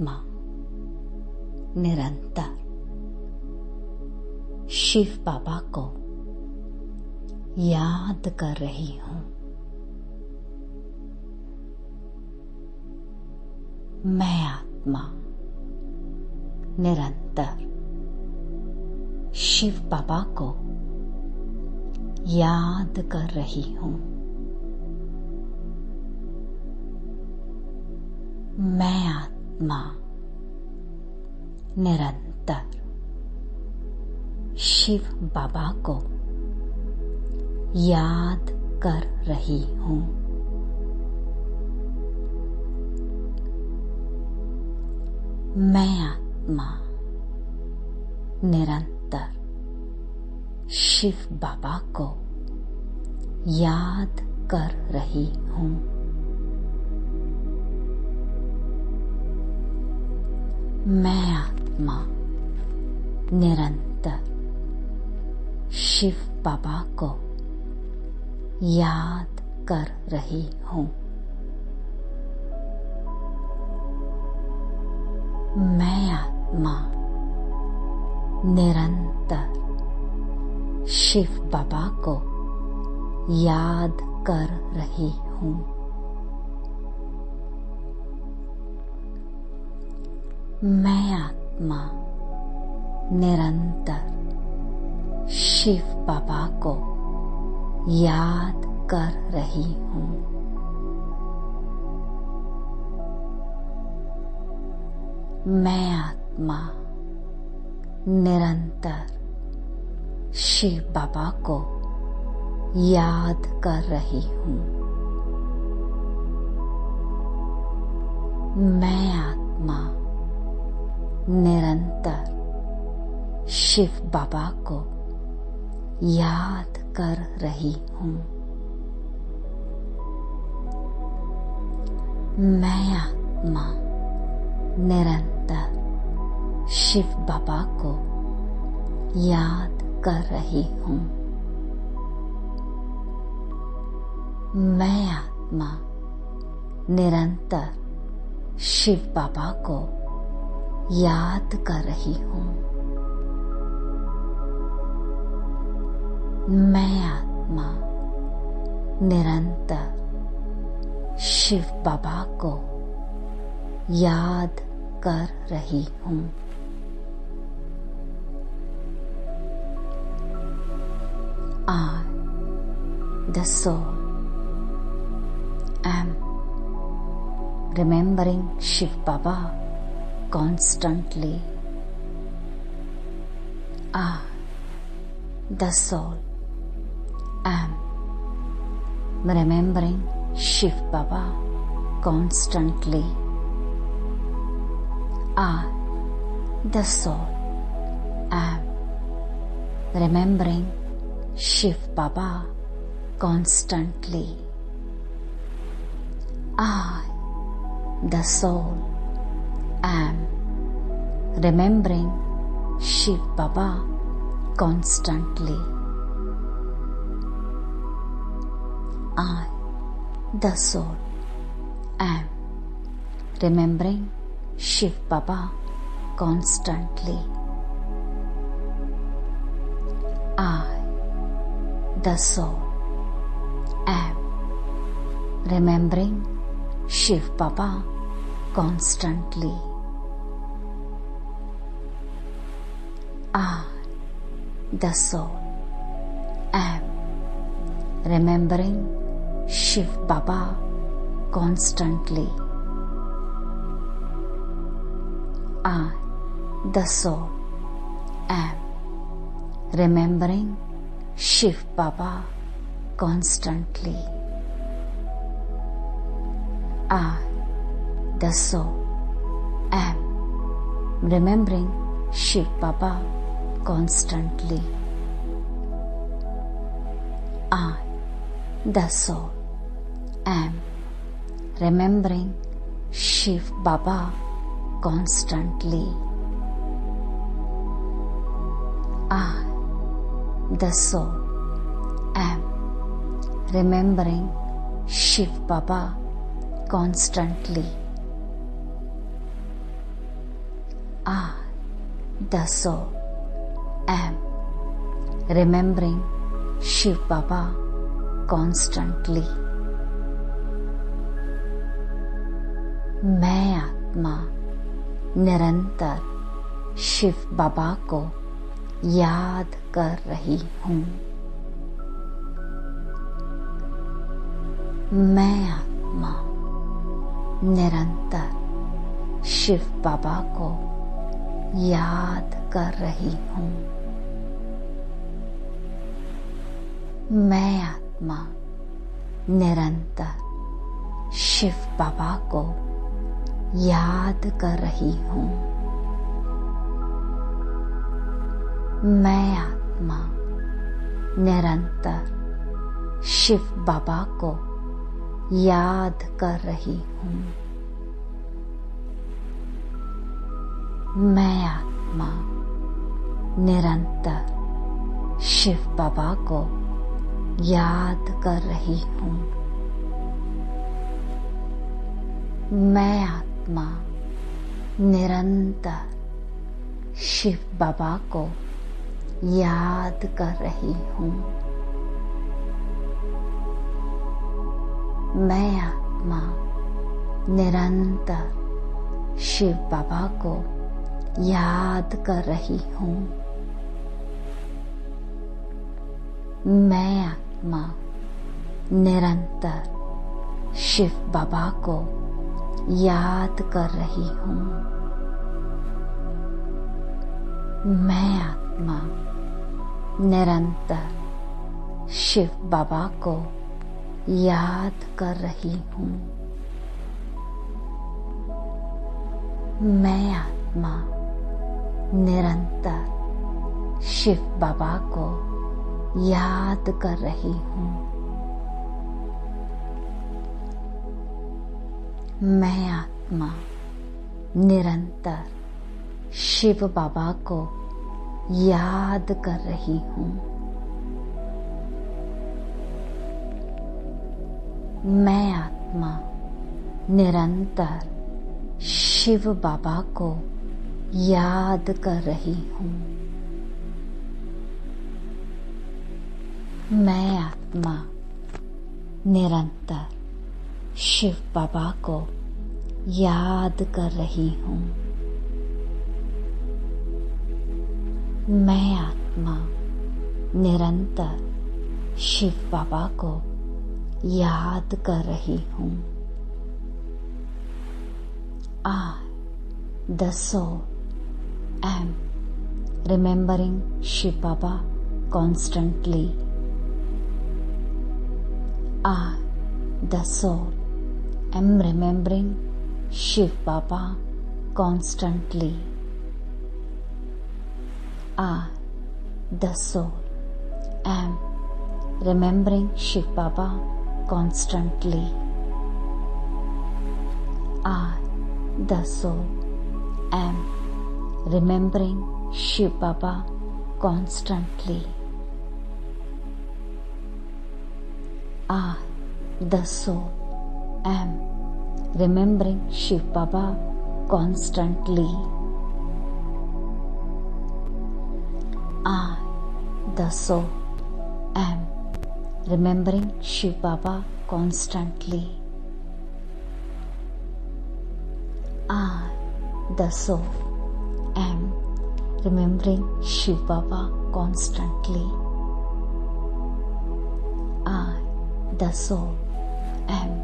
आत्मा निरंतर शिव बाबा को याद कर रही हूँ। मैं आत्मा निरंतर शिव बाबा को याद कर रही हूँ। मैं आत्मा निरंतर शिव बाबा को याद कर रही हूँ। मैं आत्मा निरंतर शिव बाबा को याद कर रही हूँ। मैं आत्मा निरंतर शिव बाबा को याद कर रही हूँ। मैं आत्मा निरंतर शिव बाबा को याद कर रही हूँ। मैं आत्मा निरंतर शिव बाबा को याद कर रही हूँ। मैं आत्मा निरंतर शिव बाबा को याद कर रही हूँ। मैं आत्मा निरंतर शिव बाबा को याद कर रही हूँ। मैं आत्मा निरंतर शिव बाबा को याद कर रही हूँ। मैं आत्मा निरंतर शिव बाबा को याद कर रही हूँ। मैं आत्मा निरंतर शिव बाबा को याद कर रही हूँ। I, the soul, am remembering Shiv Baba constantly. I, the soul, am remembering Shiv Baba constantly. I, the soul, am remembering Shiv Baba constantly. I, the soul, am remembering Shiv Baba constantly. I, the soul, am remembering Shiv Baba constantly. I, the soul, am remembering Shiv Baba constantly. I, the soul, am remembering Shiv Baba constantly. I, the soul, am remembering Shiv Baba constantly. I, the soul, am remembering Shiv Baba constantly. I, the soul, am remembering Shiv Baba constantly. I, the soul, am remembering Shiv Baba constantly. I, the soul, am remembering Shiv Baba constantly. मैं आत्मा निरंतर शिव बाबा को याद कर रही हूँ। मैं आत्मा निरंतर शिव बाबा को याद कर रही हूँ। मैं आत्मा निरंतर शिव बाबा को याद कर रही हूँ। मैं आत्मा निरंतर शिव बाबा को याद कर रही हूँ। मैं आत्मा निरंतर शिव बाबा को याद कर रही हूँ। मैं आत्मा निरंतर शिव बाबा को याद कर रही हूँ। मैं आत्मा निरंतर शिव बाबा को याद कर रही हूँ। मैं आत्मा निरंतर शिव बाबा को याद कर रही हूँ। मैं आत्मा निरंतर शिव बाबा को याद कर रही हूँ। मैं आत्मा निरंतर शिव बाबा को याद कर रही हूँ। मैं आत्मा निरंतर शिव बाबा को याद कर रही हूँ। मैं आत्मा निरंतर शिव बाबा को याद कर रही हूँ। मैं आत्मा निरंतर शिव बाबा को याद कर रही हूँ। मैं आत्मा निरंतर शिव बाबा को याद कर रही हूँ। I, the soul, am remembering Shiv Baba constantly. I, the soul, am remembering Shiv Baba constantly. I, the soul, am remembering Shiv Baba constantly. I, the soul, am remembering Shiv Baba constantly. I, the soul, am remembering Shiv Baba constantly. I, the soul, am remembering Shiv Baba constantly. I, the soul, am remembering Shiv Baba constantly. I, the soul, am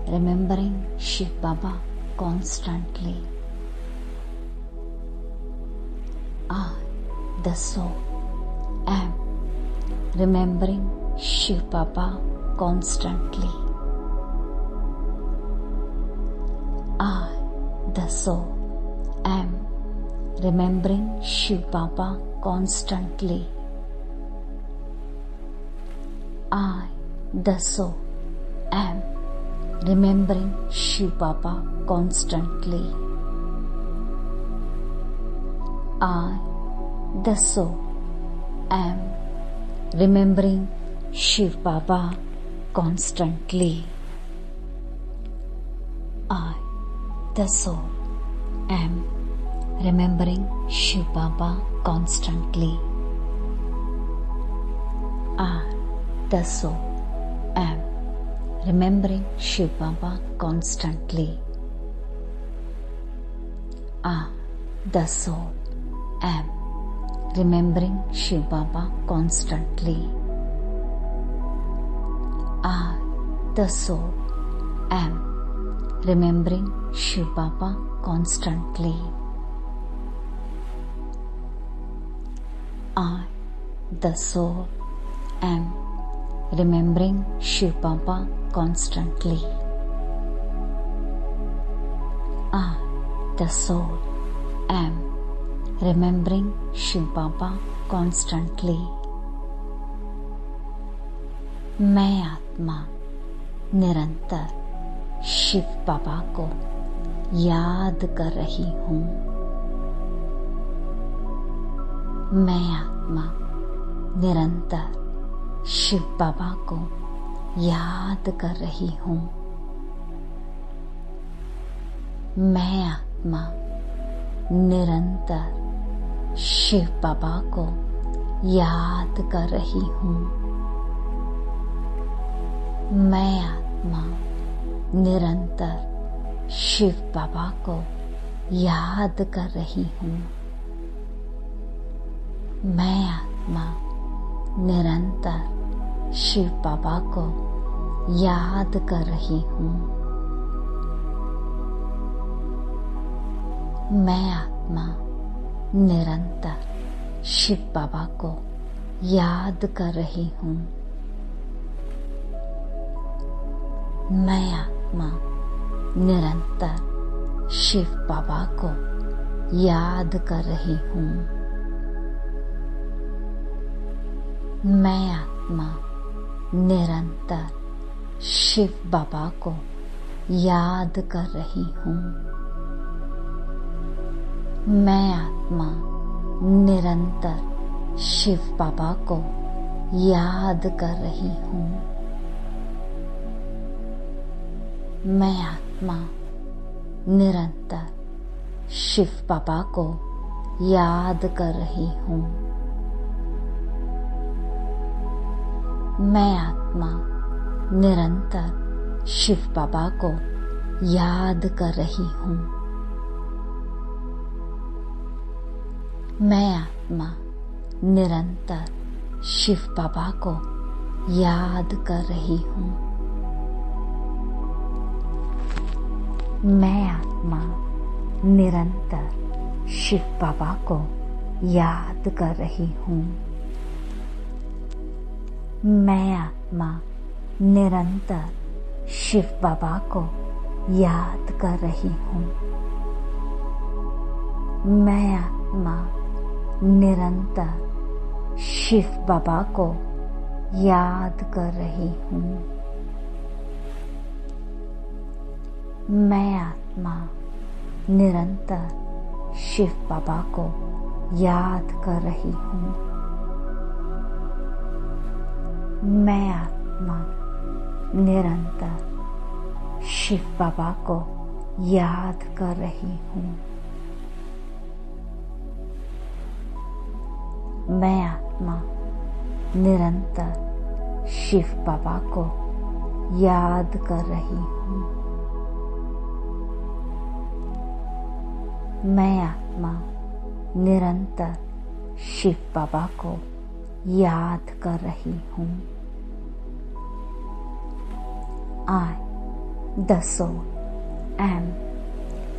remembering Shiv Baba constantly. I, the soul, am remembering Shiv Baba constantly. I, the soul, am remembering Shiv Baba constantly. I, the soul, am remembering Shiv Baba constantly. I, the soul, am remembering Shiv Baba constantly. I, the soul, am remembering Shiv Baba constantly. I, the soul, am remembering Shiv Baba constantly. I, the soul, am remembering Shiv Baba constantly. I, the soul, am remembering Shiv Baba constantly. I, the soul, am remembering Shiv Baba constantly. I, the soul, am remembering Shiv Baba constantly. मैं आत्मा निरंतर शिव बाबा को याद कर रही हूँ। मैं आत्मा निरंतर शिव बाबा को याद कर रही हूँ। मैं आत्मा निरंतर शिव बाबा को याद कर रही हूँ। मैं आत्मा निरंतर शिव बाबा को याद कर रही हूँ। मैं आत्मा निरंतर शिव बाबा को याद कर रही हूँ। मैं आत्मा निरंतर शिव बाबा को याद कर रही हूँ। मैं आत्मा निरंतर शिव बाबा को याद कर रही हूँ। मैं आत्मा निरंतर शिव बाबा को याद कर रही हूँ। मैं आत्मा निरंतर शिव बाबा को याद कर रही हूँ। मैं आत्मा निरंतर शिव बाबा को याद कर रही हूँ। मैं आत्मा निरंतर शिव बाबा को याद कर रही हूँ। मैं आत्मा निरंतर शिव बाबा को याद कर रही हूँ। मैं आत्मा निरंतर शिव बाबा को याद कर रही हूँ। मैं आत्मा निरंतर शिव बाबा को याद कर रही हूँ। मैं आत्मा निरंतर शिव बाबा को याद कर रही हूँ। मैं आत्मा निरंतर शिव बाबा को याद कर रही हूँ। मैं आत्मा निरंतर शिव बाबा को याद कर रही हूँ। मैं आत्मा निरंतर शिव बाबा को याद कर रही हूँ। मैं आत्मा निरंतर शिव बाबा को याद कर रही हूँ। I, the soul, am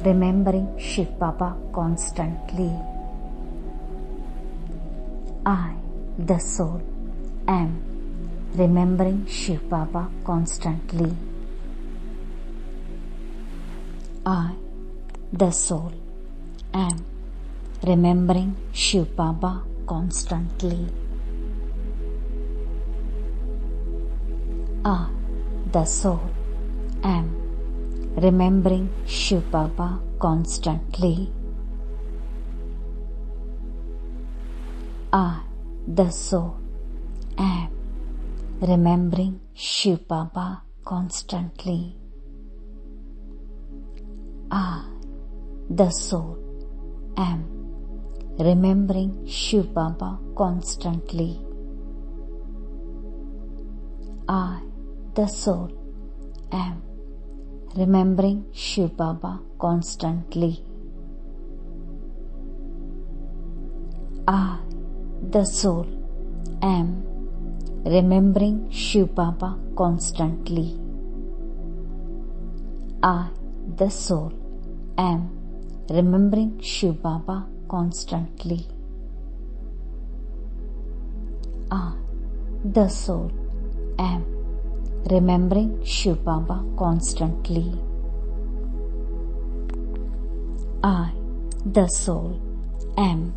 remembering Shiv Baba constantly. I, the soul, am remembering Shiv Baba constantly. I, the soul, am remembering Shiv Baba constantly. I, the soul, am remembering Shiv Baba constantly. I, the soul, am remembering Shiv Baba constantly. I, the soul, am remembering Shiv Baba constantly. I, the soul, am remembering Shiv Baba constantly. I, the soul, am remembering Shiv Baba constantly. I, the soul, am remembering Shiv Baba constantly. I, the soul, am remembering Shiv Baba constantly. I, the soul, am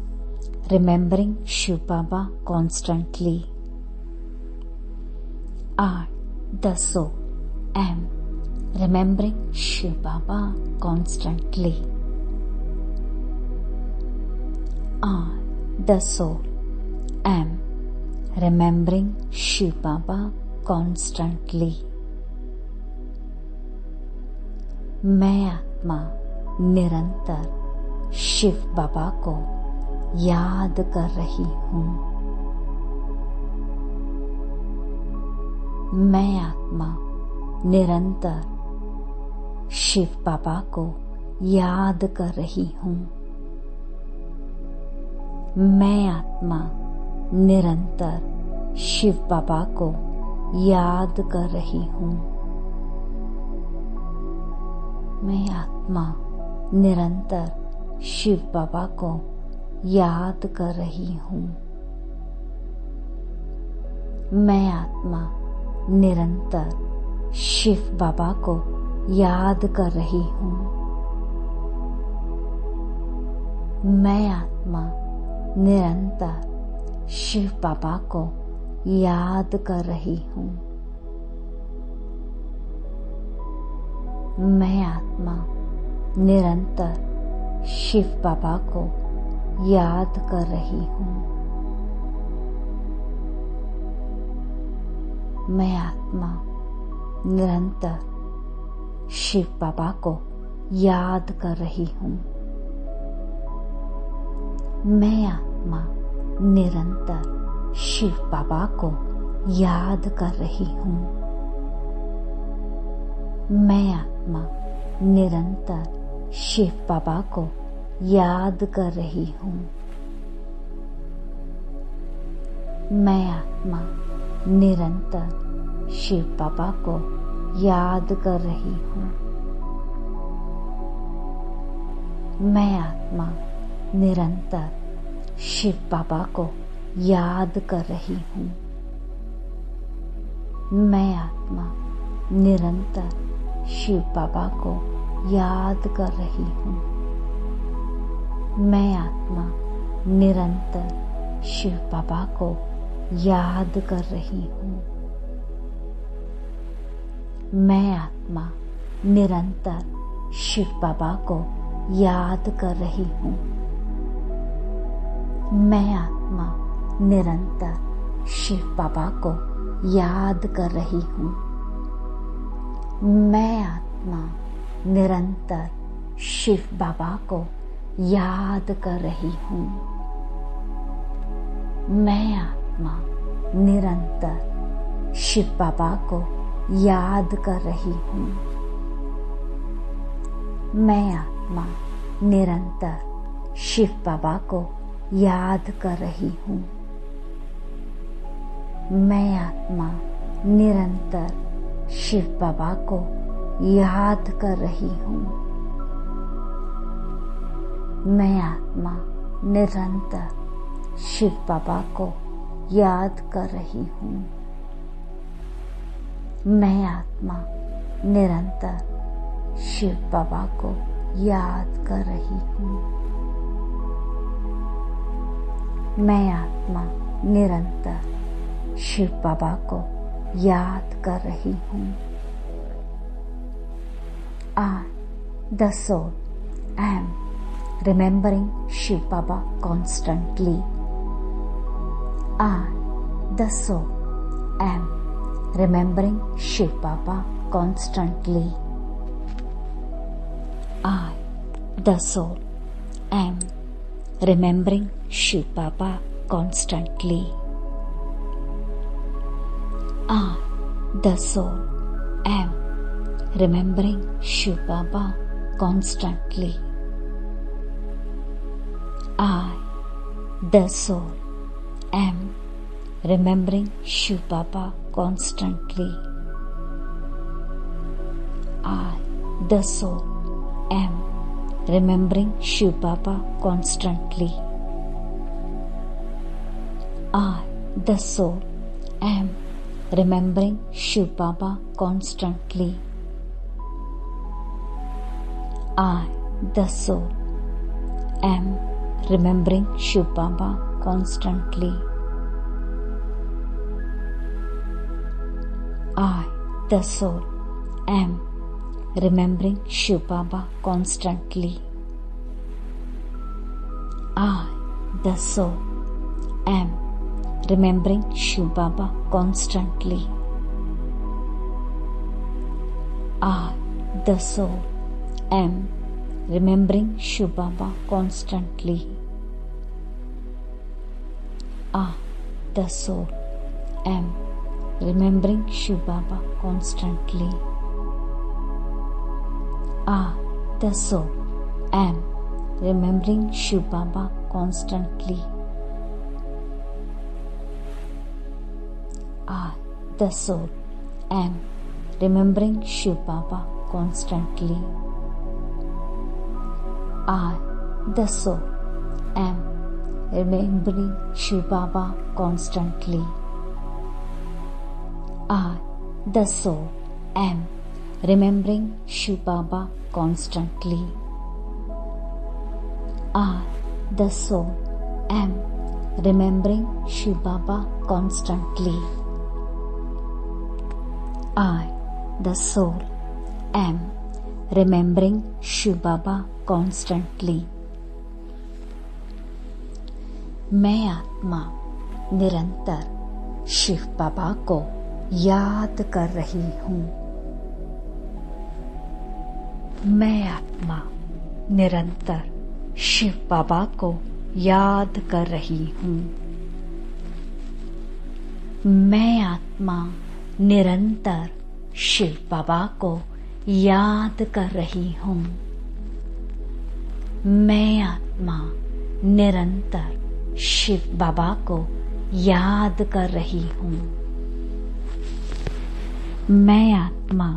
remembering Shiv Baba constantly. I, the soul, am remembering Shiv Baba constantly. I, the soul, am remembering Shiv Baba constantly. मैं आत्मा निरंतर शिव बाबा को याद कर रही हूँ। मैं आत्मा निरंतर शिव बाबा को याद कर रही हूँ। मैं आत्मा निरंतर शिव बाबा को याद कर रही हूँ। मैं आत्मा निरंतर शिव बाबा को याद कर रही हूँ। मैं आत्मा निरंतर शिव बाबा को याद कर रही हूँ। मैं आत्मा निरंतर शिव बाबा को याद कर रही हूँ। मैं आत्मा निरंतर शिव बाबा को याद कर रही हूँ। मैं आत्मा निरंतर शिव बाबा को याद कर रही हूँ। मैं आत्मा निरंतर शिव बाबा को याद कर रही हूँ। मैं आत्मा निरंतर शिव बाबा को याद कर रही हूँ। मैं आत्मा निरंतर शिव बाबा को याद कर रही हूँ। मैं आत्मा निरंतर शिव बाबा को याद कर रही हूँ। मैं आत्मा निरंतर शिव बाबा को याद कर रही हूँ। मैं आत्मा निरंतर शिव बाबा को याद कर रही हूँ। मैं आत्मा निरंतर शिव बाबा को याद कर रही हूँ। मैं आत्मा निरंतर शिव बाबा को याद कर रही हूँ। मैं आत्मा निरंतर शिव बाबा को याद कर रही हूँ। मैं आत्मा निरंतर शिव बाबा को याद कर रही हूँ। मैं आत्मा निरंतर शिव बाबा को याद कर रही हूँ। मैं आत्मा निरंतर शिव बाबा को याद कर रही हूँ। मैं आत्मा निरंतर शिव बाबा को याद कर रही हूँ। मैं आत्मा निरंतर शिव बाबा को याद कर रही हूँ। मैं आत्मा निरंतर शिव बाबा को याद कर रही हूँ। I, the soul, am remembering Shiv Baba constantly. I, the soul, am remembering Shiv Baba constantly. I, the soul, am remembering Shiv Baba constantly. I, the soul, am remembering Shiv Baba constantly. I, the soul, am remembering Shiv Baba constantly. I, the soul, am remembering Shiv Baba constantly. I, the soul, am remembering Shiv Baba constantly. I, the soul, am remembering Shiv Baba constantly. I, the soul, am remembering Shiv Baba constantly. I, the soul, am remembering Shiv Baba constantly. I, the soul, am remembering Shiv Baba constantly. I, the soul, am remembering Shiv Baba constantly. I, the soul, am remembering Shiv Baba constantly. I, the soul, am remembering Shiv Baba constantly. I, the soul, am remembering Shiv Baba constantly. I, the soul, am remembering Shiv Baba constantly. I, the soul, am remembering Shiv Baba constantly. I, the soul, am remembering Shiv Baba constantly. मैं आत्मा निरंतर शिव बाबा को याद कर रही हूँ। मैं आत्मा निरंतर शिव बाबा को याद कर रही हूँ। मैं आत्मा निरंतर शिव बाबा को याद कर रही हूँ। मैं आत्मा निरंतर शिव बाबा को याद कर रही हूँ। मैं आत्मा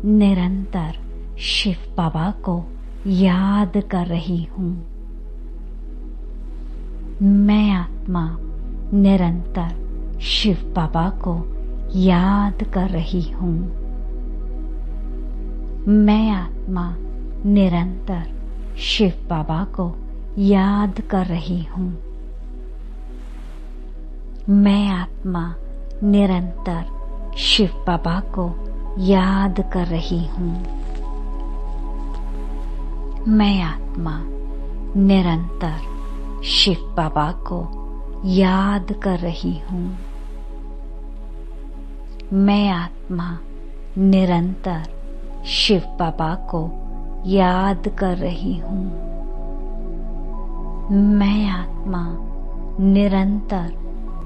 निरंतर शिव बाबा को याद कर रही हूँ। मैं आत्मा निरंतर शिव बाबा को याद कर रही हूँ। मैं आत्मा निरंतर शिव बाबा को याद कर रही हूँ। मैं आत्मा निरंतर शिव बाबा को याद कर रही हूँ। मैं आत्मा निरंतर शिव बाबा को याद कर रही हूँ। मैं आत्मा निरंतर शिव बाबा को याद कर रही हूँ। मैं आत्मा निरंतर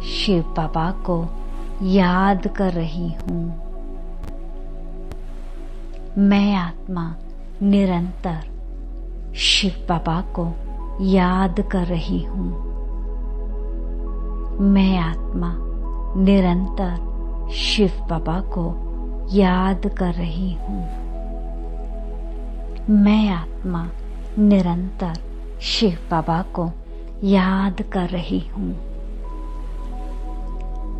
शिव बाबा को याद कर रही हूँ। मैं आत्मा निरंतर शिव बाबा को याद कर रही हूँ। मैं आत्मा निरंतर शिव बाबा को याद कर रही हूँ। मैं आत्मा निरंतर शिव बाबा को याद कर रही हूँ।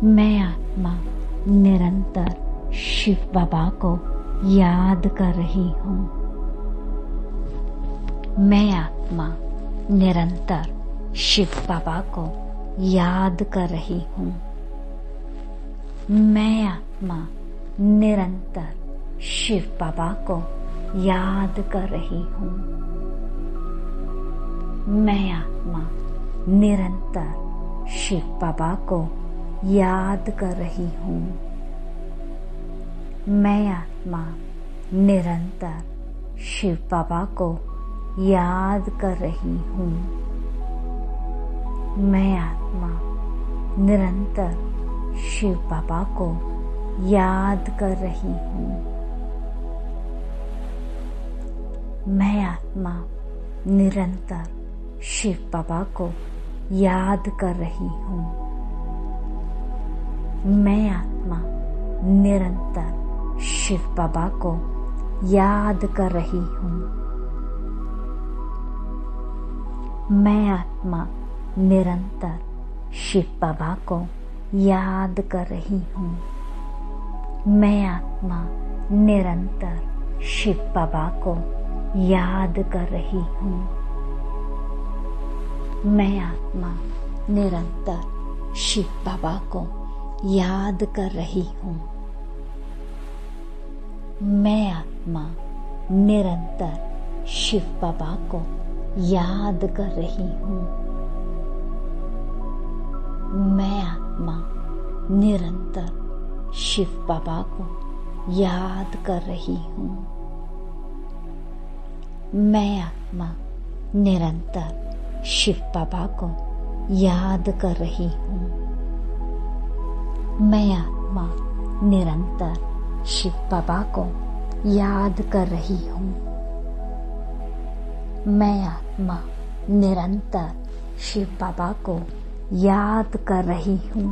मैं आत्मा निरंतर शिव बाबा को याद कर रही हूँ। मैं आत्मा निरंतर शिव बाबा को याद कर रही हूँ। मैं आत्मा निरंतर शिव बाबा को याद कर रही हूँ। मैं आत्मा निरंतर शिव बाबा को याद कर रही हूँ। मैं आत्मा निरंतर शिव बाबा को याद कर रही हूँ। मैं आत्मा निरंतर शिव बाबा को याद कर रही हूँ। मैं आत्मा निरंतर शिव बाबा को याद कर रही हूँ। मैं आत्मा निरंतर शिव बाबा को याद कर रही हूँ। मैं आत्मा निरंतर शिव बाबा को याद कर रही हूँ। मैं आत्मा निरंतर शिव बाबा को याद कर रही हूँ। मैं आत्मा निरंतर शिव बाबा को याद कर रही हूँ। मैं आत्मा निरंतर शिव बाबा को याद कर रही हूँ। मैं आत्मा निरंतर शिव बाबा को याद कर रही हूँ। मैं आत्मा निरंतर शिव बाबा को याद कर रही हूँ। मैं आत्मा निरंतर शिव बाबा को याद कर रही हूँ।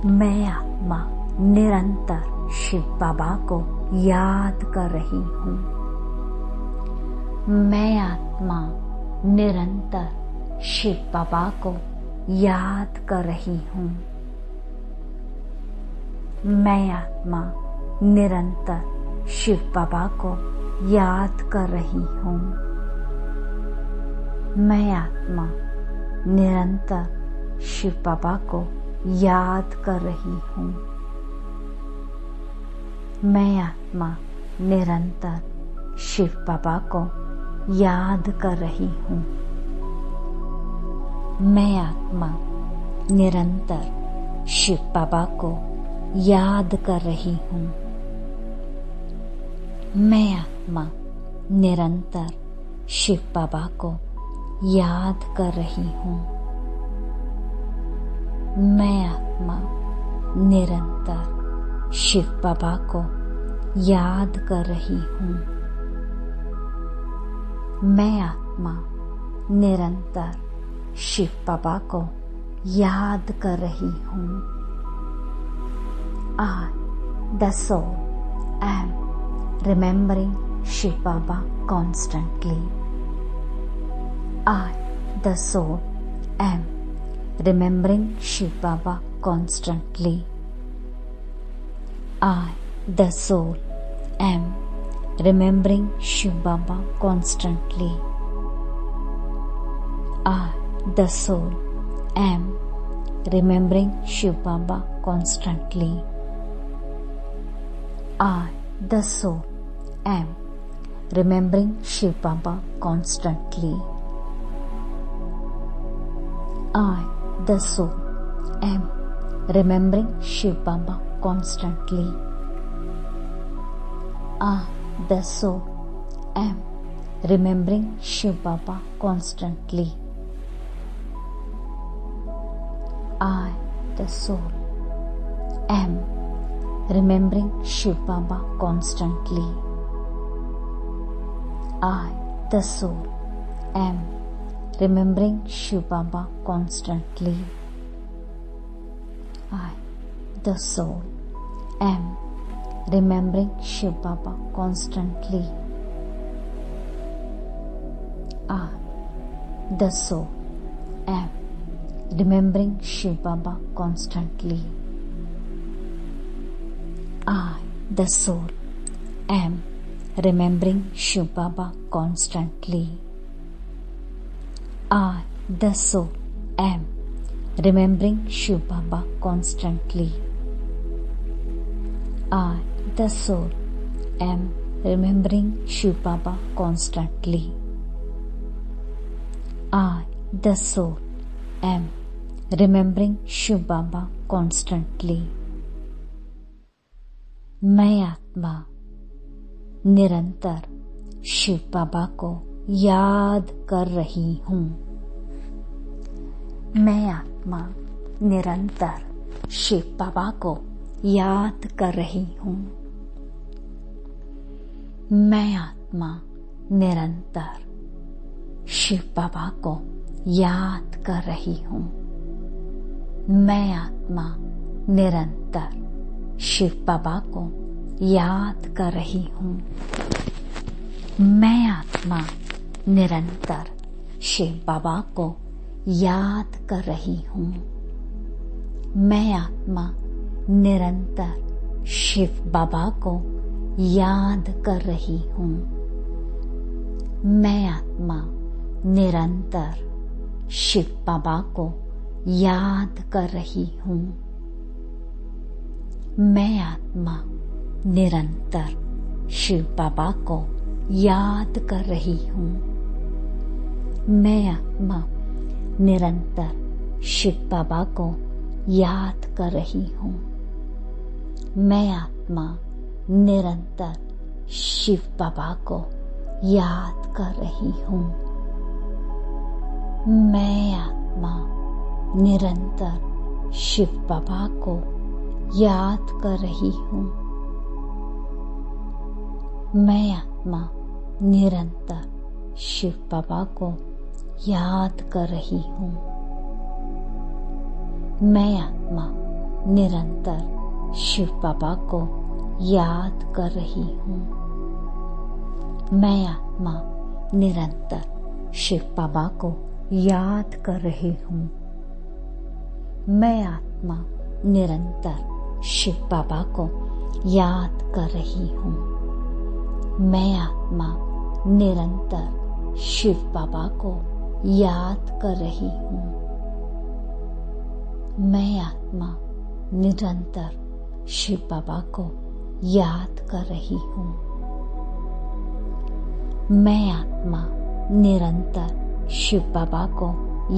मैं आत्मा निरंतर शिव बाबा को याद कर रही हूँ। मैं आत्मा निरंतर शिव बाबा को याद कर रही हूँ। मैं आत्मा निरंतर शिव बाबा को याद कर रही हूँ। मैं आत्मा निरंतर शिव बाबा को याद कर रही हूँ। मैं आत्मा निरंतर शिव बाबा को याद कर रही हूँ। मैं आत्मा निरंतर शिव बाबा को याद कर रही हूँ। मैं आत्मा निरंतर शिव बाबा को याद कर रही हूँ। मैं आत्मा निरंतर शिव बाबा को याद कर रही हूँ। मैं आत्मा निरंतर शिव बाबा को याद कर रही हूँ। मैं आत्मा निरंतर शिव बाबा को याद कर रही हूँ। I, the soul, am remembering Shiv Baba constantly. I, the soul, am remembering Shiv Baba constantly. I, the soul, am remembering Shiv Baba constantly. I, the soul, am remembering Shiv Baba constantly. I, the soul, am remembering Shiv Baba constantly. I, the soul, am remembering Shiv Baba constantly. I, the soul, am remembering Shiv Baba constantly. I, the soul, am remembering Shiv Baba constantly. I, the soul, am remembering Shiv Baba constantly. I, the soul, am remembering Shiv Baba constantly. I, the soul, am remembering Shiv Baba constantly. I, the soul, am remembering Shiv Baba constantly. I, the soul, am remembering Shiv Baba constantly. I, the soul, am remembering Shiv Baba constantly. I, the soul, am remembering Shiv Baba constantly. मैं आत्मा निरंतर शिव बाबा को याद कर रही हूँ। मैं आत्मा निरंतर शिव बाबा को याद कर रही हूँ। मैं आत्मा निरंतर शिव बाबा को याद कर रही हूँ। मैं आत्मा निरंतर शिव बाबा को याद कर रही हूँ। मैं आत्मा निरंतर शिव बाबा को याद कर रही हूँ। मैं आत्मा निरंतर शिव बाबा को याद कर रही हूँ। मैं आत्मा निरंतर शिव बाबा को याद कर रही हूँ। मैं आत्मा निरंतर शिव बाबा को याद कर रही हूँ। मैं आत्मा निरंतर शिव बाबा को याद कर रही हूँ। मैं आत्मा निरंतर शिव बाबा को याद कर रही हूँ। मैं आत्मा निरंतर शिव बाबा को याद कर रही हूँ। मैं आत्मा निरंतर शिव बाबा को याद कर रही हूँ। मैं आत्मा निरंतर शिव बाबा को याद कर रही हूँ। मैं आत्मा निरंतर शिव बाबा को याद कर रही हूँ। मैं आत्मा निरंतर शिव बाबा को याद कर रही हूँ। मैं आत्मा निरंतर शिव बाबा को याद कर रही हूँ। मैं आत्मा निरंतर शिव बाबा को याद कर रही हूँ। मैं आत्मा निरंतर शिव बाबा को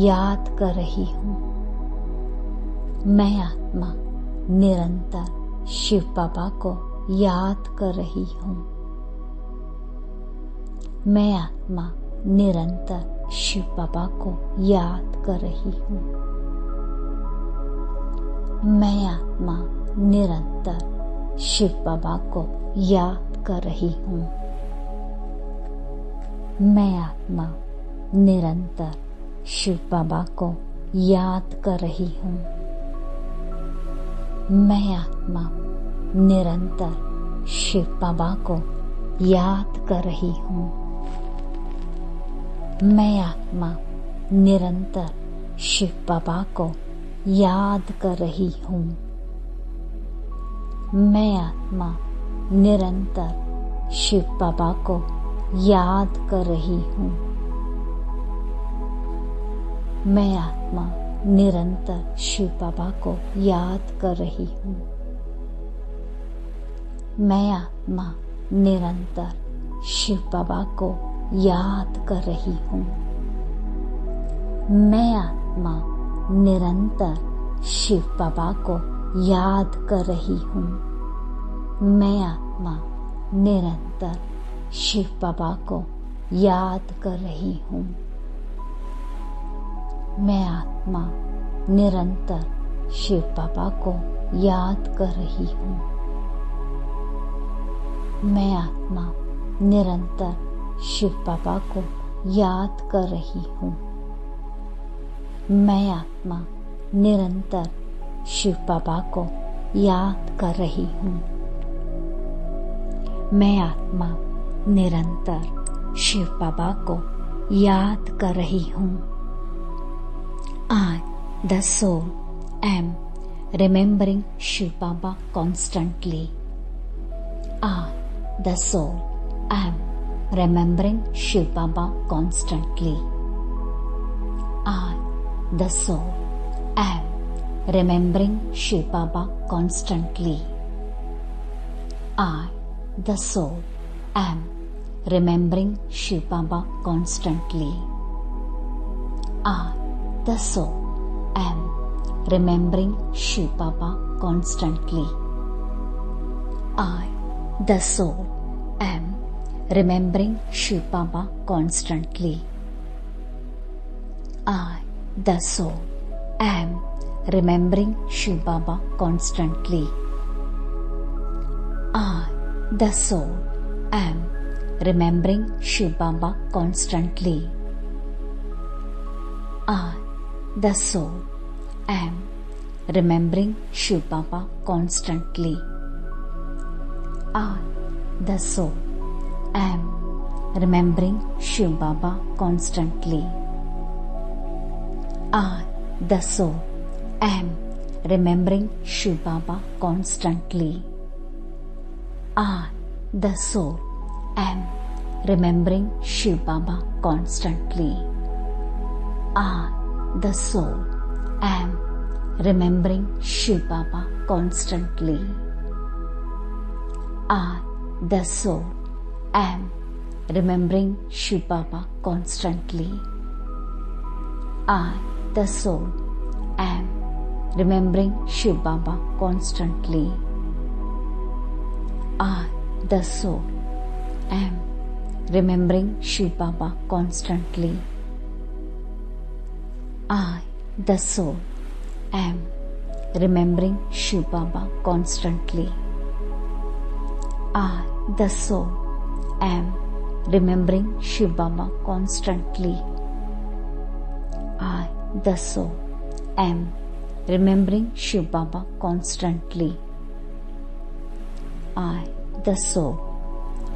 याद कर रही हूँ। मैं आत्मा निरंतर शिव बाबा को याद कर रही हूँ। मैं आत्मा निरंतर शिव बाबा को याद कर रही हूँ। मैं आत्मा निरंतर शिव बाबा को याद कर रही हूँ। मैं आत्मा निरंतर शिव बाबा को याद कर रही हूँ। मैं आत्मा निरंतर शिव बाबा को याद कर रही हूँ। मैं आत्मा निरंतर शिव बाबा को याद कर रही हूँ। मैं आत्मा निरंतर शिव बाबा को याद कर रही हूँ। मैं आत्मा निरंतर शिव बाबा को याद कर रही हूँ। मैं आत्मा निरंतर शिव बाबा को याद कर रही हूँ। मैं आत्मा निरंतर शिव बाबा को याद कर रही हूँ। मैं आत्मा निरंतर शिव बाबा को याद कर रही हूँ। मैं आत्मा निरंतर शिव बाबा को याद कर रही हूँ। मैं आत्मा निरंतर शिव बाबा को याद कर रही हूँ। मैं आत्मा निरंतर शिव बाबा को याद कर रही हूँ। मैं आत्मा निरंतर शिव बाबा को याद कर रही हूँ। I, the soul, am remembering Shiv Baba constantly. I, the soul, am remembering Shiv Baba constantly. I, the soul, am remembering Shiv Baba constantly. I, the soul, am remembering Shiv Baba constantly. I, the soul, am remembering Shiv Baba constantly. I, the soul, am remembering Shiv Baba constantly. I, the soul, am remembering Shiv Baba constantly. I, the soul, am remembering Shiv Baba constantly. I, the soul, am remembering Shiv Baba constantly. I, the soul, am remembering Shiv Baba constantly. I, the soul, am remembering Shiv Baba constantly. I, the soul, am remembering Shiv Baba constantly. I, the soul, am remembering Shiv Baba constantly. I, the soul, am remembering Shiv Baba constantly. I, the soul, am remembering Shiv Baba constantly. I, the soul, am remembering Shiv Baba constantly. I, the soul, am remembering Shiv Baba constantly. I, the soul, am remembering Shiv Baba constantly. I, the soul, am remembering Shiv Baba constantly. I, the soul,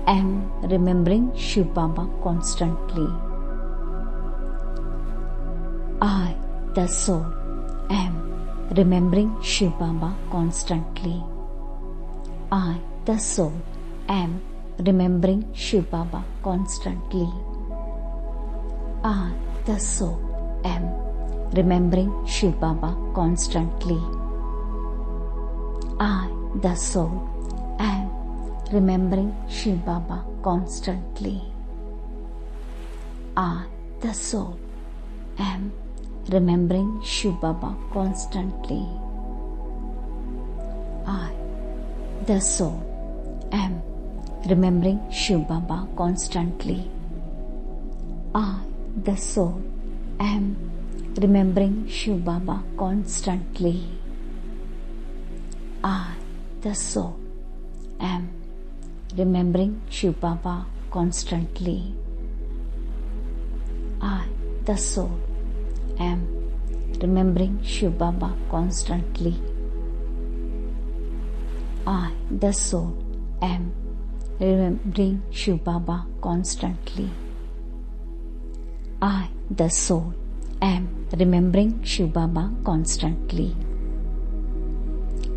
am remembering Shiv Baba constantly. I, the soul, am remembering Shiv Baba constantly. I, the soul, am remembering Shiv Baba constantly. I, the soul, am remembering Shiv Baba constantly. I, the soul, am remembering Shiv Baba constantly. I, the soul, am remembering Shiv Baba constantly. I, the soul, am remembering Shiv Baba constantly. I, the soul, am remembering Shiv Baba constantly. I, the soul, am remembering Shiv Baba constantly. I, the soul, am remembering Shiv Baba constantly. I, the soul, am remembering Shiv Baba constantly. I, the soul, am remembering Shiv Baba constantly.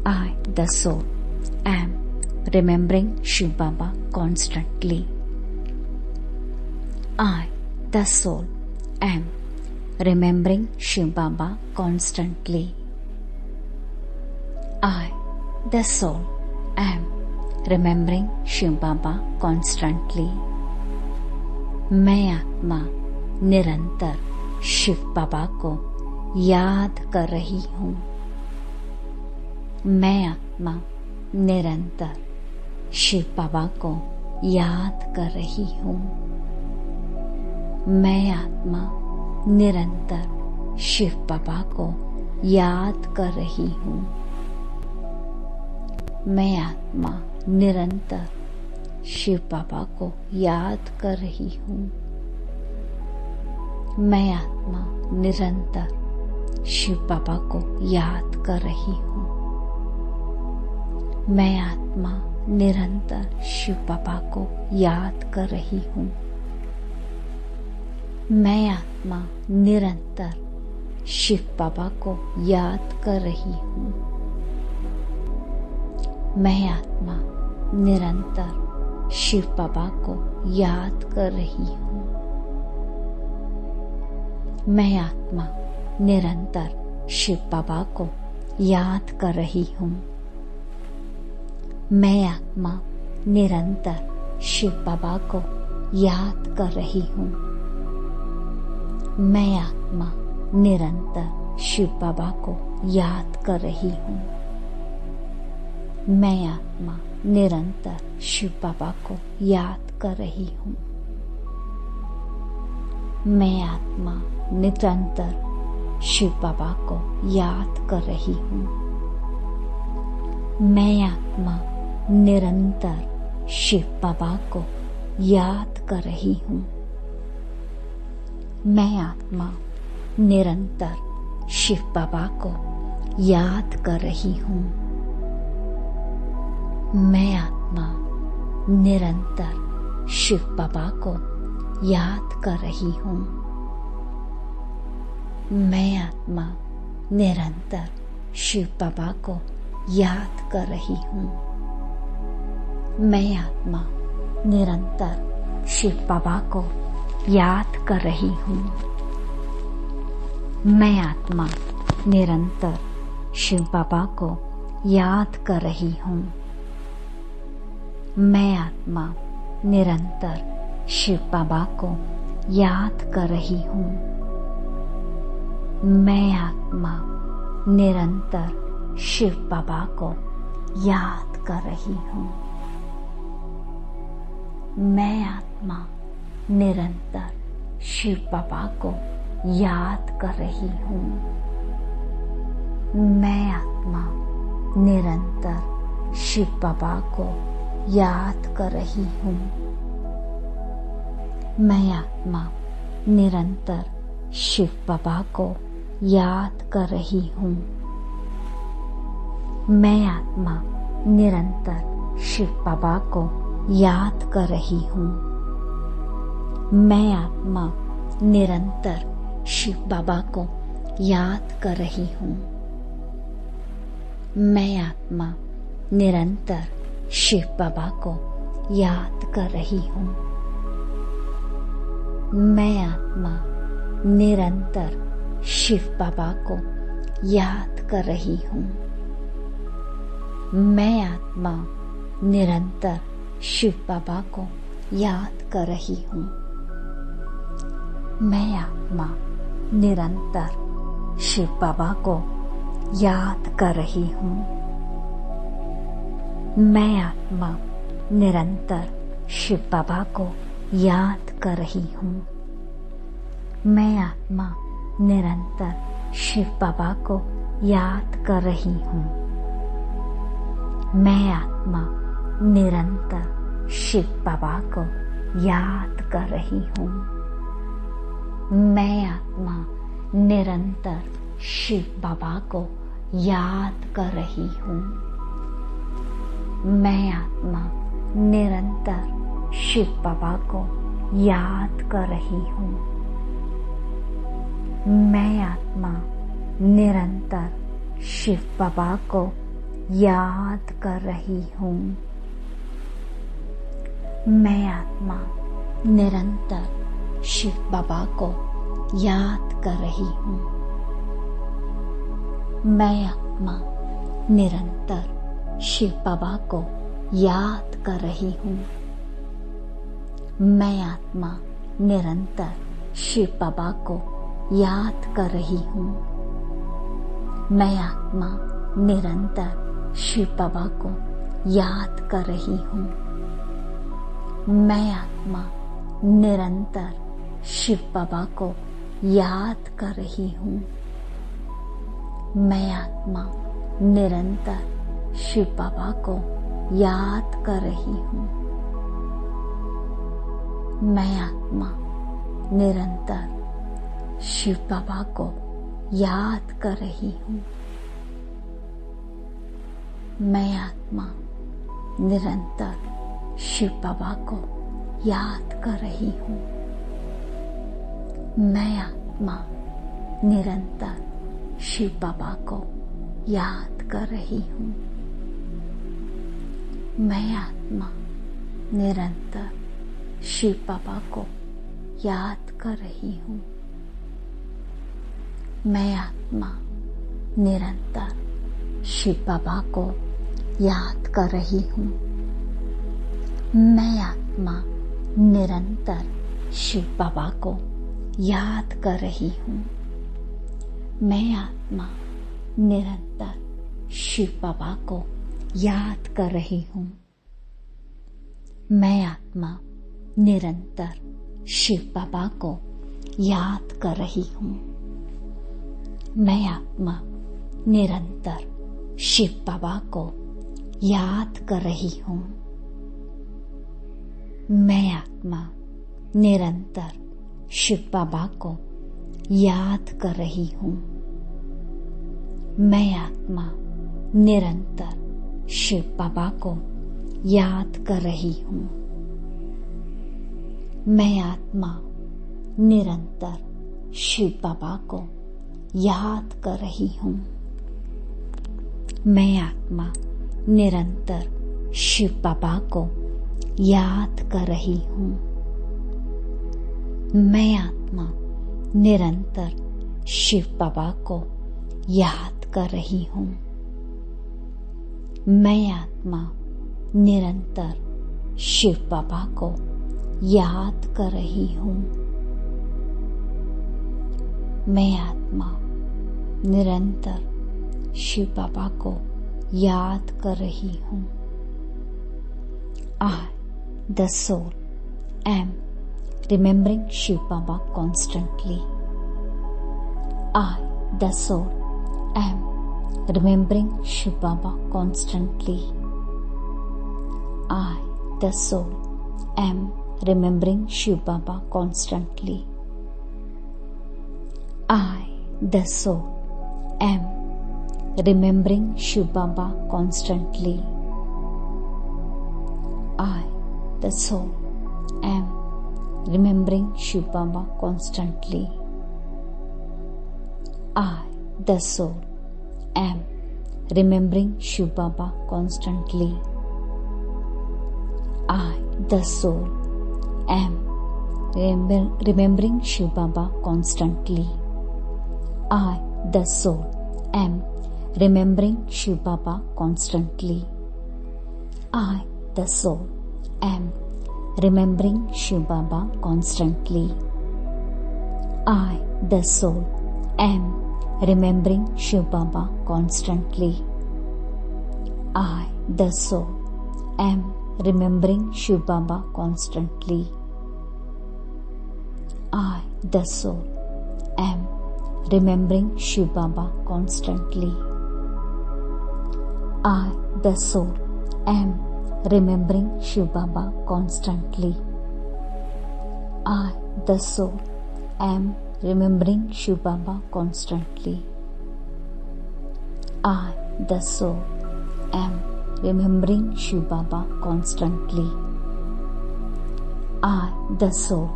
I, the soul, am remembering Shiv Baba constantly. I, the soul, am remembering Shiv Baba constantly. I, the soul, am remembering Shiv Baba constantly. मैं आत्मा निरंतर शिव बाबा को याद कर रही हूँ। मैं आत्मा निरंतर शिव बाबा को याद कर रही हूँ। मैं आत्मा निरंतर शिव बाबा को याद कर रही हूँ। मैं आत्मा निरंतर शिव बाबा को याद कर रही हूँ। मैं आत्मा निरंतर शिव बाबा को याद कर रही हूँ। मैं आत्मा निरंतर शिव बाबा को याद कर रही हूँ। मैं आत्मा निरंतर शिव बाबा को याद कर रही हूँ। मैं आत्मा निरंतर शिव बाबा को याद कर रही हूँ। मैं आत्मा निरंतर शिव बाबा को याद कर रही हूँ। मैं आत्मा निरंतर शिव बाबा को याद कर रही हूँ। मैं आत्मा निरंतर शिव बाबा को याद कर रही हूँ। मैं आत्मा निरंतर शिव बाबा को याद कर रही हूँ। मैं आत्मा निरंतर शिव बाबा को याद कर रही हूँ। मैं आत्मा निरंतर शिव बाबा को याद कर रही हूँ। मैं आत्मा निरंतर शिव बाबा को याद कर रही हूँ। मैं आत्मा निरंतर शिव बाबा को याद कर रही हूँ। मैं आत्मा निरंतर शिव बाबा को याद कर रही हूँ। मैं आत्मा निरंतर शिव बाबा को याद कर रही हूँ। मैं आत्मा निरंतर शिव बाबा को याद कर रही हूँ। मैं आत्मा निरंतर शिव बाबा को याद कर रही हूँ। मैं आत्मा निरंतर शिव बाबा को याद कर रही हूँ। मैं आत्मा निरंतर शिव बाबा को याद कर रही हूँ। मैं आत्मा निरंतर शिव बाबा को याद कर रही हूँ। मैं आत्मा निरंतर शिव बाबा को याद कर रही हूँ। मैं आत्मा निरंतर शिव बाबा को याद कर रही हूँ। मैं आत्मा निरंतर शिव बाबा को याद कर रही हूँ। मैं आत्मा निरंतर शिव बाबा को याद कर रही हूँ। मैं आत्मा निरंतर शिव बाबा को याद कर रही हूँ। मैं आत्मा निरंतर शिव बाबा को याद कर रही हूँ। मैं आत्मा निरंतर शिव बाबा को याद कर रही हूँ। मैं आत्मा निरंतर शिव बाबा को याद कर रही हूँ। मैं आत्मा निरंतर शिव बाबा को याद कर रही हूँ। मैं आत्मा निरंतर शिव बाबा को याद कर रही हूँ। मैं आत्मा निरंतर शिव बाबा को याद कर रही हूँ। मैं आत्मा निरंतर शिव बाबा को याद कर रही हूँ। मैं आत्मा निरंतर शिव बाबा को याद कर रही हूँ। मैं आत्मा निरंतर शिव बाबा को याद कर रही हूँ। मैं आत्मा निरंतर शिव बाबा को याद कर रही हूँ। मैं आत्मा निरंतर शिव बाबा को याद कर रही हूँ। मैं आत्मा निरंतर शिव बाबा को याद कर रही हूँ। मैं आत्मा निरंतर शिव बाबा को याद कर रही हूँ। मैं आत्मा निरंतर शिव बाबा को याद कर रही हूँ। मैं आत्मा निरंतर शिव बाबा को याद कर रही हूँ। मैं आत्मा निरंतर शिव बाबा को याद कर रही हूँ। मैं आत्मा निरंतर शिव बाबा को याद कर रही हूँ। मैं आत्मा निरंतर शिव बाबा को याद कर रही हूँ। मैं आत्मा निरंतर शिव बाबा को याद कर रही हूँ। मैं आत्मा निरंतर शिव बाबा को याद कर रही हूँ। मैं आत्मा निरंतर शिव बाबा को याद कर रही हूँ। मैं आत्मा निरंतर शिव बाबा को याद कर रही हूँ। मैं आत्मा निरंतर शिव बाबा को याद कर रही हूँ। मैं आत्मा निरंतर शिव बाबा को याद कर रही हूँ। मैं आत्मा निरंतर शिव बाबा को याद कर रही हूँ। मैं आत्मा निरंतर शिव बाबा को याद कर रही हूँ। मैं आत्मा निरंतर शिव बाबा को याद कर रही हूँ। मैं आत्मा निरंतर शिव बाबा को याद कर रही हूँ। मैं आत्मा निरंतर शिव बाबा को याद कर रही हूँ। मैं आत्मा निरंतर शिव बाबा को याद कर रही हूँ। I, the soul, am remembering Shiv Baba constantly. I, the soul, am remembering Shiv Baba constantly. I, the soul, am remembering Shiv Baba constantly. I, the soul, am remembering Shiv Baba constantly. I, the soul, am remembering Shiv Baba constantly. I, the soul, am remembering Shiv Baba constantly. I, the soul, am remembering Shiv Baba constantly. I, the soul, am remembering Shiv Baba constantly. I, the soul, am remembering Shiv Baba constantly. I, the soul, am remembering Shiv Baba constantly. I, the soul, am remembering Shiv Baba constantly. I, the soul, am remembering Shiv Baba constantly. I, the soul, am remembering Shiv Baba constantly. I, the soul, am remembering Shiv Baba constantly. I, the soul, am remembering Shiv Baba constantly. I, the soul,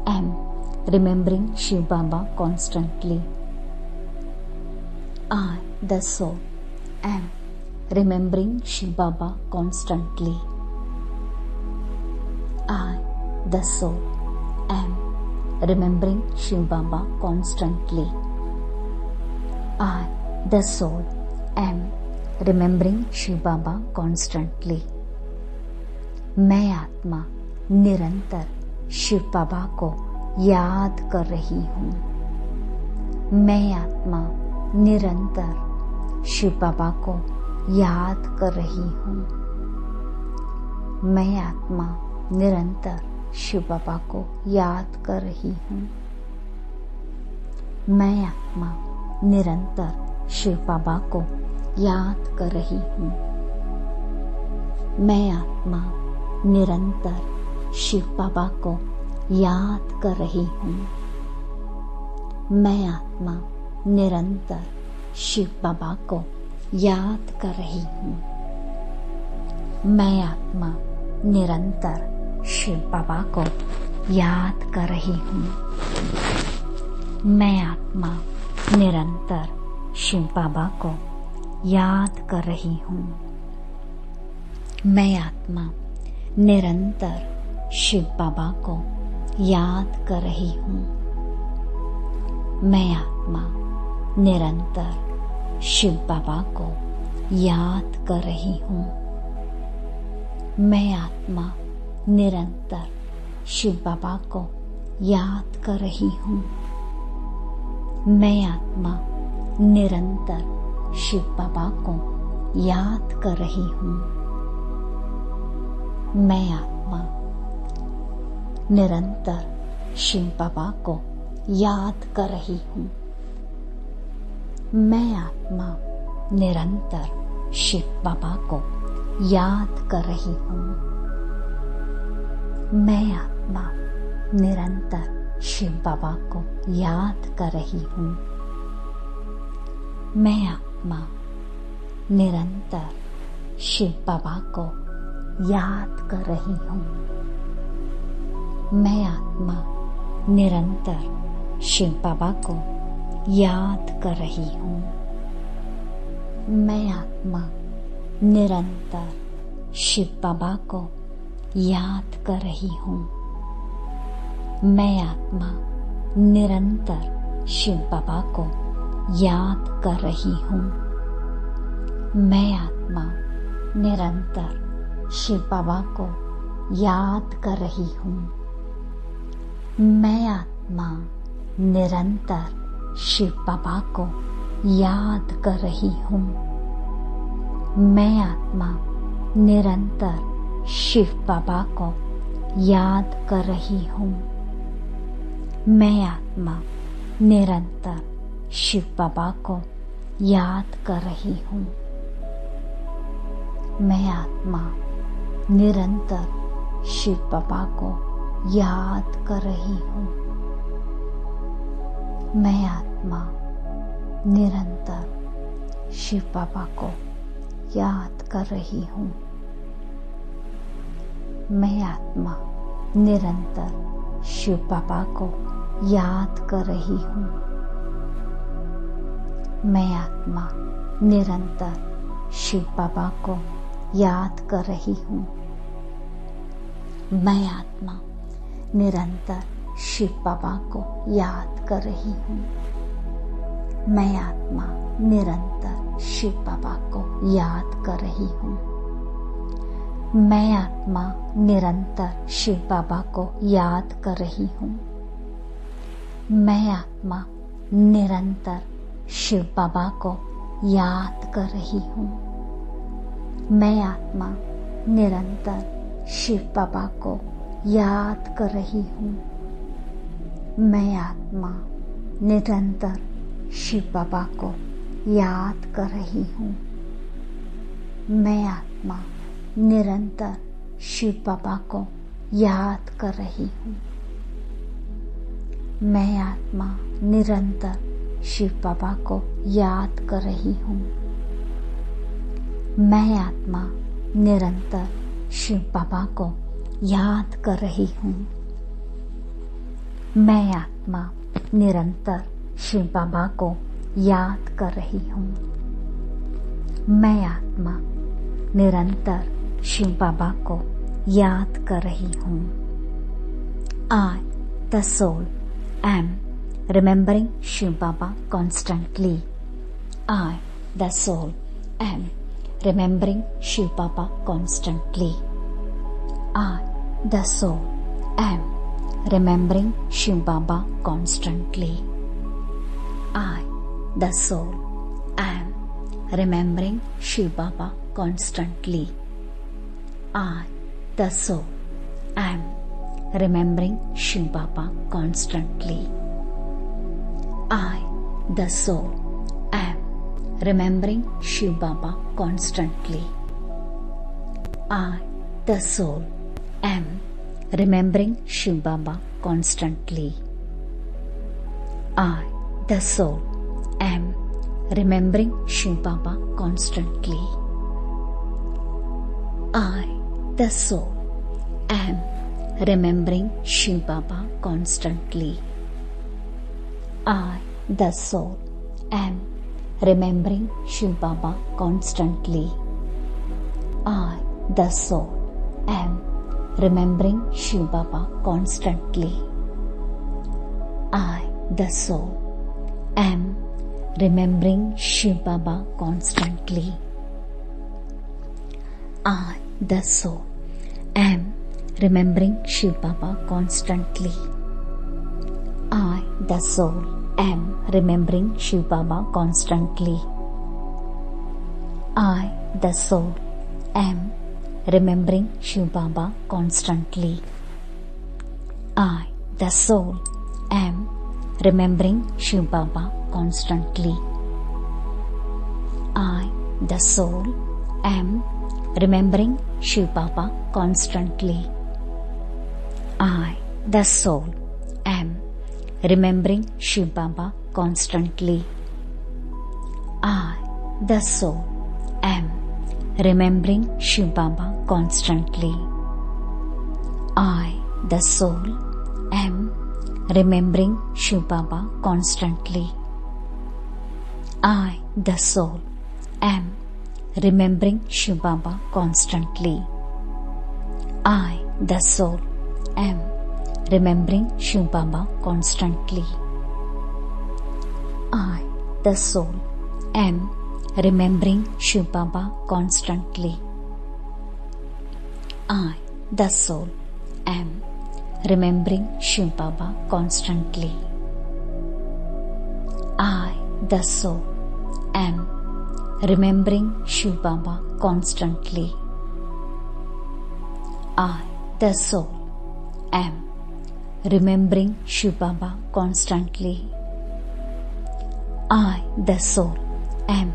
am remembering Shiv Baba constantly. I, the soul, am remembering Shiv Baba constantly. I, the soul, am remembering Shiv Baba constantly. I, the soul, am remembering Shiv Baba constantly. मैं आत्मा निरंतर शिव बाबा को याद कर रही हूँ। मैं आत्मा निरंतर शिव बाबा को याद कर रही हूँ। मैं आत्मा निरंतर शिव बाबा को याद कर रही हूँ। मैं आत्मा निरंतर शिव बाबा को याद कर रही हूँ। मैं आत्मा निरंतर शिव बाबा को याद कर रही हूँ। मैं आत्मा निरंतर शिव बाबा को याद कर रही हूँ। मैं आत्मा निरंतर शिव बाबा को याद कर रही हूँ। मैं आत्मा निरंतर शिव बाबा को याद कर रही हूँ। मैं आत्मा निरंतर शिव बाबा को याद कर रही हूँ। मैं आत्मा निरंतर शिव बाबा को याद कर रही हूँ। मैं आत्मा निरंतर शिव बाबा को याद कर रही हूँ। मैं आत्मा निरंतर शिव बाबा को याद कर रही हूँ। मैं आत्मा निरंतर शिव बाबा को याद कर रही हूँ। मैं आत्मा निरंतर शिव बाबा को याद कर रही हूँ। मैं आत्मा निरंतर शिव बाबा को याद कर रही हूँ। मैं आत्मा निरंतर शिव बाबा को याद कर रही हूँ। मैं आत्मा निरंतर शिव बाबा को याद कर रही हूँ। मैं आत्मा निरंतर शिव बाबा को याद कर रही हूँ। मैं आत्मा निरंतर शिव बाबा को याद कर रही हूँ। मैं आत्मा निरंतर शिव बाबा को याद कर रही हूँ। मैं आत्मा निरंतर शिव बाबा को याद कर रही हूँ। मैं आत्मा निरंतर शिव बाबा को याद कर रही हूँ। मैं आत्मा निरंतर शिव बाबा को याद कर रही हूँ। मैं आत्मा निरंतर शिव बाबा को याद कर रही हूँ। मैं आत्मा निरंतर शिव बाबा को याद कर रही हूँ। मैं आत्मा निरंतर शिव बाबा को याद कर रही हूँ। मैं आत्मा निरंतर शिव बाबा को याद कर रही हूँ। मैं आत्मा निरंतर शिव बाबा को याद कर रही हूँ। मैं आत्मा निरंतर शिव बाबा को याद कर रही हूँ। मैं आत्मा निरंतर शिव बाबा को याद कर रही हूँ। मैं आत्मा निरंतर शिव बाबा को याद कर रही हूँ। मैं आत्मा निरंतर शिव बाबा को याद कर रही हूँ। मैं आत्मा निरंतर शिव बाबा को याद कर रही हूँ। मैं आत्मा निरंतर शिव बाबा को याद कर रही हूँ। मैं आत्मा निरंतर शिव बाबा को याद कर रही हूँ। मैं आत्मा निरंतर शिव बाबा को याद कर रही हूँ। मैं आत्मा निरंतर शिव बाबा को याद कर रही हूँ। मैं आत्मा निरंतर शिव बाबा को याद कर रही हूँ। I, the soul, am remembering Shiv Baba constantly. I, the soul, am remembering Shiv Baba constantly. I, the soul, am remembering Shiv Baba constantly. I, the soul, am remembering Shiv Baba constantly. I, the soul, am remembering Shiv Baba constantly. I, the soul, am remembering Shiv Baba constantly. I, the soul, am remembering Shiv Baba constantly. I, the soul, am remembering Shiv Baba constantly. I, the soul, am remembering Shiv Baba constantly. I, the soul, am remembering Shiv Baba constantly. I, the soul, am remembering Shiv Baba constantly. I, the soul, am remembering Shiv Baba constantly. I, the soul, am remembering Shiv Baba constantly. I, the soul, am remembering Shiv Baba constantly. I, the soul, am remembering Shiv Baba constantly. I, the soul, am remembering Shiv Baba constantly. I, the soul, am remembering Shiv Baba constantly. I, the soul, am remembering Shiv Baba constantly. I, the soul, am remembering Shiv Baba constantly. I, the soul, am remembering Shiv Baba constantly. I, the soul, am remembering Shiv Baba constantly. I, the soul, am remembering Shiv Baba constantly. I, the soul, am remembering Shiv Baba constantly. I, the soul, am remembering Shiv Baba constantly. I, the soul, am remembering Shiv Baba constantly. I, the soul, am remembering Shiv Baba constantly. I, the soul, am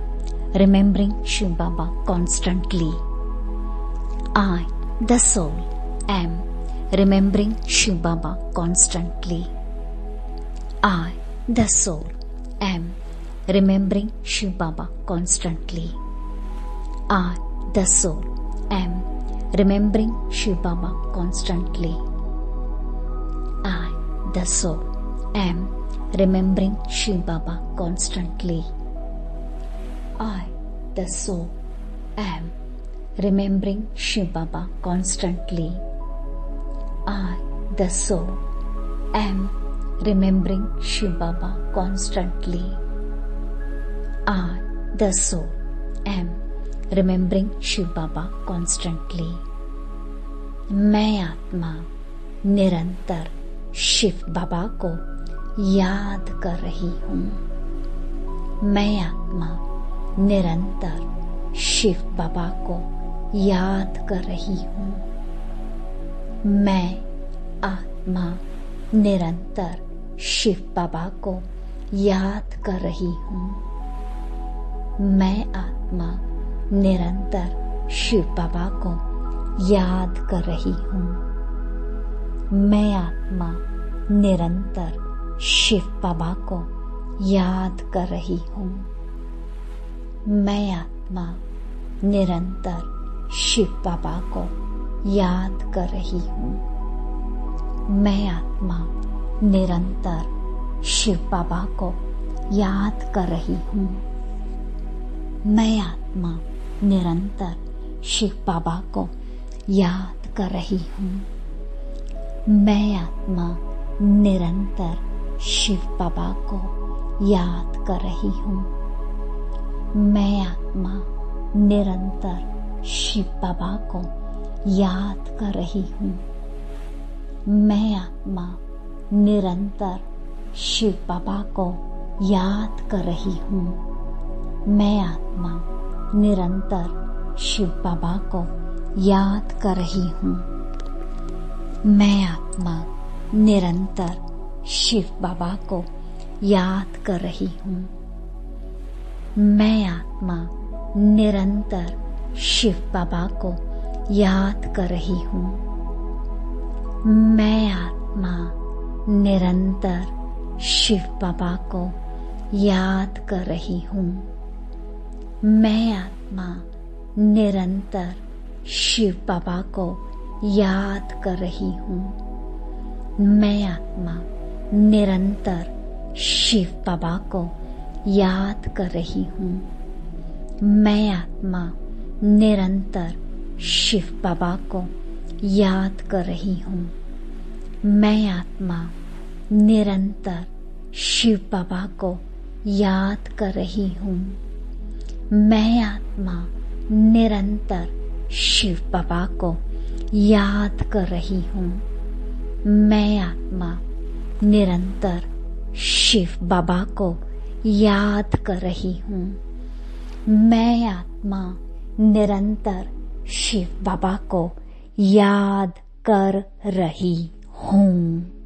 remembering Shiv Baba constantly. I, the soul, am remembering Shiv Baba constantly. I, the soul, am remembering Shiv Baba constantly. I, the soul, am remembering Shiv Baba constantly. I, the soul, am remembering Shiv Baba constantly. I, the soul, am remembering Shiv Baba constantly. I, the soul, am remembering Shiv Baba constantly. I, the soul, am remembering Shiv Baba constantly. मैं आत्मा निरंतर शिव बाबा को याद कर रही हूँ। मैं आत्मा निरंतर शिव बाबा को याद कर रही हूँ। मैं आत्मा निरंतर शिव बाबा को याद कर रही हूँ। मैं आत्मा निरंतर शिव बाबा को याद कर रही हूँ। मैं आत्मा निरंतर शिव बाबा को याद कर रही हूँ। मैं आत्मा निरंतर शिव बाबा को याद कर रही हूँ। मैं आत्मा निरंतर शिव बाबा को याद कर रही हूँ। मैं आत्मा निरंतर शिव बाबा को याद कर रही हूँ। मैं आत्मा निरंतर शिव बाबा को याद कर रही हूँ। मैं आत्मा निरंतर शिव बाबा को याद कर रही हूँ। मैं आत्मा निरंतर शिव बाबा को याद कर रही हूँ। मैं आत्मा निरंतर शिव बाबा को याद कर रही हूँ। मैं आत्मा निरंतर शिव बाबा को याद कर रही हूँ। मैं आत्मा निरंतर शिव बाबा को याद कर रही हूँ। मैं आत्मा निरंतर शिव बाबा को याद कर रही हूँ। मैं आत्मा निरंतर शिव बाबा को याद कर रही हूँ। मैं आत्मा निरंतर शिव बाबा को याद कर रही हूँ। मैं आत्मा निरंतर शिव बाबा को याद कर रही हूँ। मैं आत्मा निरंतर शिव बाबा को याद कर रही हूँ। मैं आत्मा निरंतर शिव बाबा को याद कर रही हूँ। मैं आत्मा निरंतर शिव बाबा को याद कर रही हूँ। मैं आत्मा निरंतर शिव बाबा को याद कर रही हूँ।